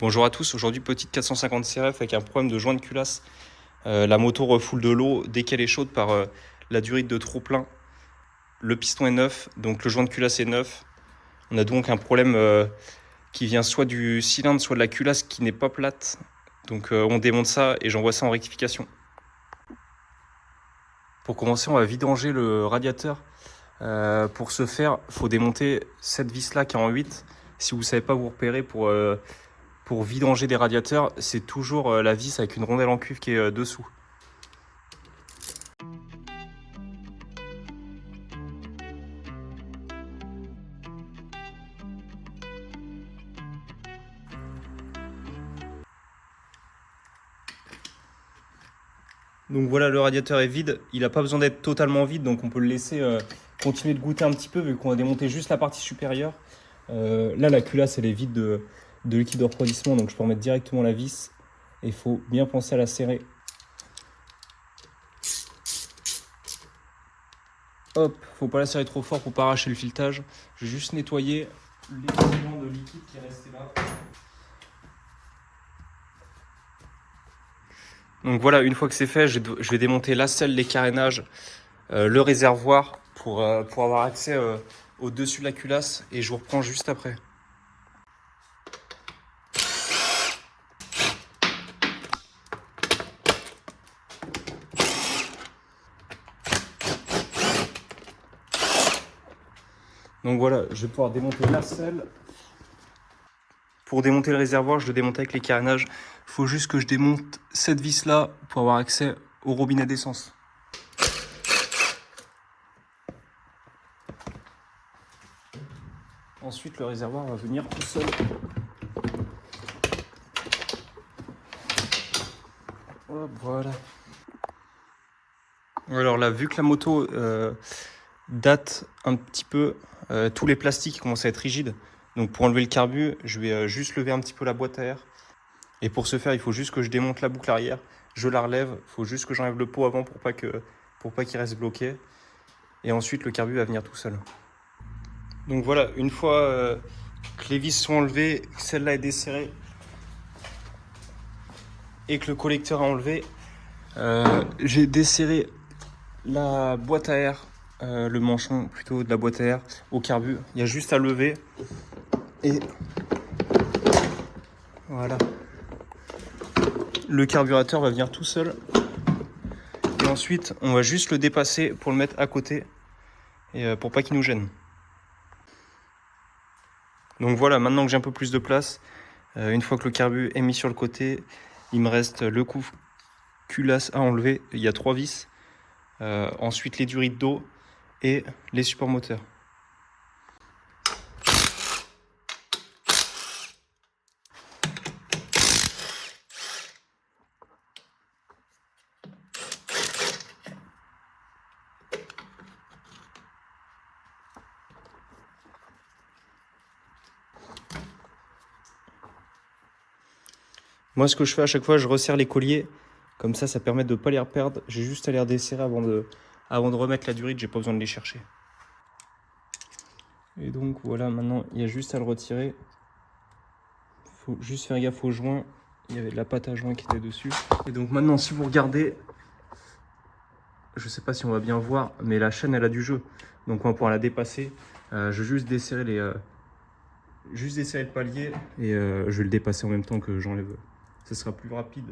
Bonjour à tous, aujourd'hui petite 450 CRF avec un problème de joint de culasse. La moto refoule de l'eau dès qu'elle est chaude par la durite de trop plein. Le piston est neuf, donc le joint de culasse est neuf. On a donc un problème qui vient soit du cylindre, soit de la culasse qui n'est pas plate. Donc on démonte ça et j'envoie ça en rectification. Pour commencer, on va vidanger le radiateur. Pour ce faire, il faut démonter cette vis là qui est en 8. Si vous ne savez pas vous repérer pour vidanger des radiateurs, c'est toujours la vis avec une rondelle en cuivre qui est dessous. Donc voilà, le radiateur est vide. Il n'a pas besoin d'être totalement vide, donc on peut le laisser continuer de goûter un petit peu vu qu'on va démonter juste la partie supérieure. Là, la culasse, elle est vide de liquide de refroidissement, donc je peux remettre directement la vis. Et il faut bien penser à la serrer. Hop, faut pas la serrer trop fort pour pas arracher le filetage. Je vais juste nettoyer l'excédent de liquide qui est resté là. Donc voilà, une fois que c'est fait, je vais démonter la selle, les carénages, le réservoir pour avoir accès au-dessus de la culasse et je vous reprends juste après. Donc voilà, je vais pouvoir démonter la selle. Pour démonter le réservoir, je le démonte avec les carénages. Il faut juste que je démonte cette vis-là pour avoir accès au robinet d'essence. Ensuite, le réservoir va venir tout seul. Hop, voilà. Alors là, vu que la moto date un petit peu, tous les plastiques commencent à être rigides. Donc pour enlever le carbu, je vais juste lever un petit peu la boîte à air. Et pour ce faire, il faut juste que je démonte la boucle arrière. Je la relève. Il faut juste que j'enlève le pot avant pour pas qu'il reste bloqué. Et ensuite, le carbu va venir tout seul. Donc voilà, une fois que les vis sont enlevées, que celle-là est desserrée et que le collecteur est enlevé, j'ai desserré la boîte à air, le manchon plutôt de la boîte à air au carbu. Il y a juste à lever et voilà. Le carburateur va venir tout seul. Et ensuite, on va juste le dépasser pour le mettre à côté et pour pas qu'il nous gêne. Donc voilà, maintenant que j'ai un peu plus de place, une fois que le carbu est mis sur le côté, il me reste le couve culasse à enlever. Il y a 3 vis. Ensuite, les durites d'eau et les supports moteurs. Moi, ce que je fais à chaque fois, je resserre les colliers. Comme ça permet de ne pas les perdre. J'ai juste à les redesserrer avant de remettre la durite. J'ai pas besoin de les chercher. Et donc voilà, maintenant, il y a juste à le retirer. Il faut juste faire gaffe au joint. Il y avait de la pâte à joint qui était dessus. Et donc maintenant, si vous regardez, je sais pas si on va bien voir, mais la chaîne, elle a du jeu. Donc on va pouvoir la dépasser. Je vais juste desserrer le palier et je vais le dépasser en même temps que j'enlève. Ce sera plus rapide.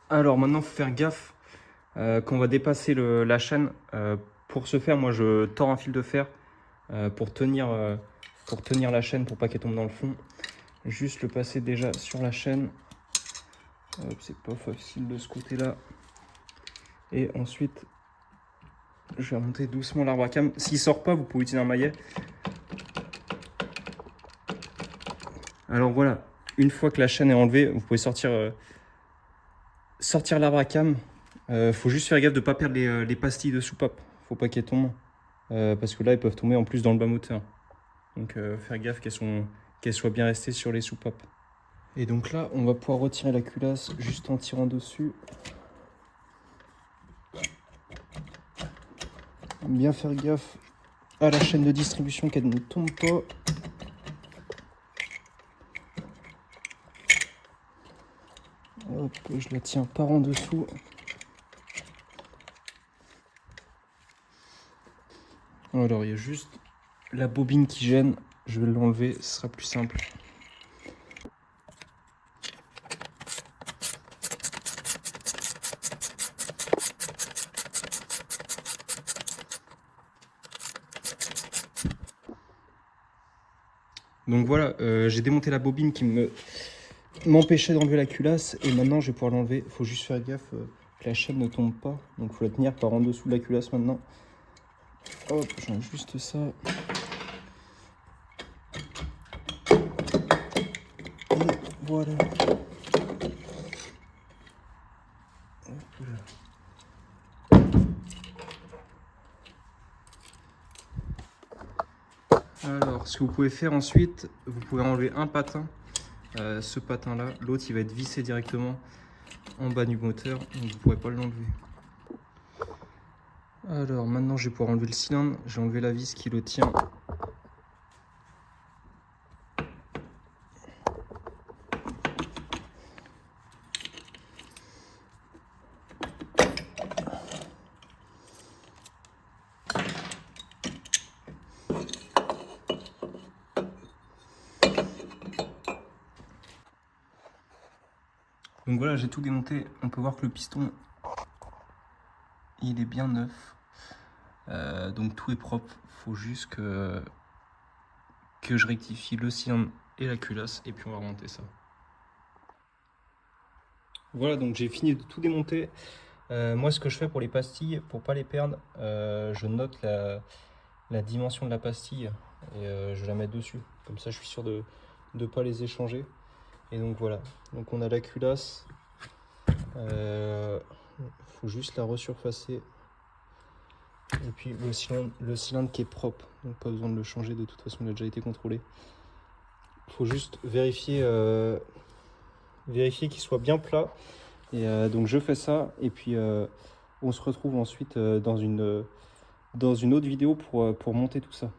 Alors maintenant, il faut faire gaffe quand on va dépasser la chaîne. Pour ce faire, moi je tords un fil de fer pour tenir la chaîne pour pas qu'elle tombe dans le fond. Juste le passer déjà sur la chaîne. C'est pas facile de ce côté-là. Et ensuite, je vais remonter doucement l'arbre à cam. S'il sort pas, vous pouvez utiliser un maillet. Alors voilà, une fois que la chaîne est enlevée, vous pouvez sortir l'arbre à cam. Faut juste faire gaffe de ne pas perdre les pastilles de soupape. Faut pas qu'elles tombent. Parce que là, elles peuvent tomber en plus dans le bas moteur. Donc faire gaffe qu'elles soient bien restées sur les soupapes. Et donc là, on va pouvoir retirer la culasse juste en tirant dessus. Bien faire gaffe à la chaîne de distribution qu'elle ne tombe pas. Hop, je la tiens par en dessous. Alors il y a juste la bobine qui gêne. Je vais l'enlever, ce sera plus simple. Donc voilà, j'ai démonté la bobine qui m'empêchait d'enlever la culasse et maintenant je vais pouvoir l'enlever. Il faut juste faire gaffe que la chaîne ne tombe pas. Donc il faut la tenir par en dessous de la culasse maintenant. Hop, j'enlève juste ça. Et voilà. Alors, ce que vous pouvez faire ensuite, vous pouvez enlever un patin. Ce patin-là, l'autre il va être vissé directement en bas du moteur, donc vous ne pourrez pas l'enlever. Alors maintenant je vais pouvoir enlever le cylindre, j'ai enlevé la vis qui le tient. Donc voilà, j'ai tout démonté, on peut voir que le piston il est bien neuf. Donc tout est propre, faut juste que je rectifie le cylindre et la culasse et puis on va remonter ça. Voilà, donc j'ai fini de tout démonter. Moi ce que je fais pour les pastilles, pour pas les perdre, je note la dimension de la pastille et je la mets dessus. Comme ça je suis sûr de ne pas les échanger. Et donc voilà, donc on a la culasse. Faut juste la resurfacer. Et puis le cylindre qui est propre, donc pas besoin de le changer, de toute façon il a déjà été contrôlé. Il faut juste vérifier qu'il soit bien plat. Et donc je fais ça et puis on se retrouve ensuite dans une autre vidéo pour monter tout ça.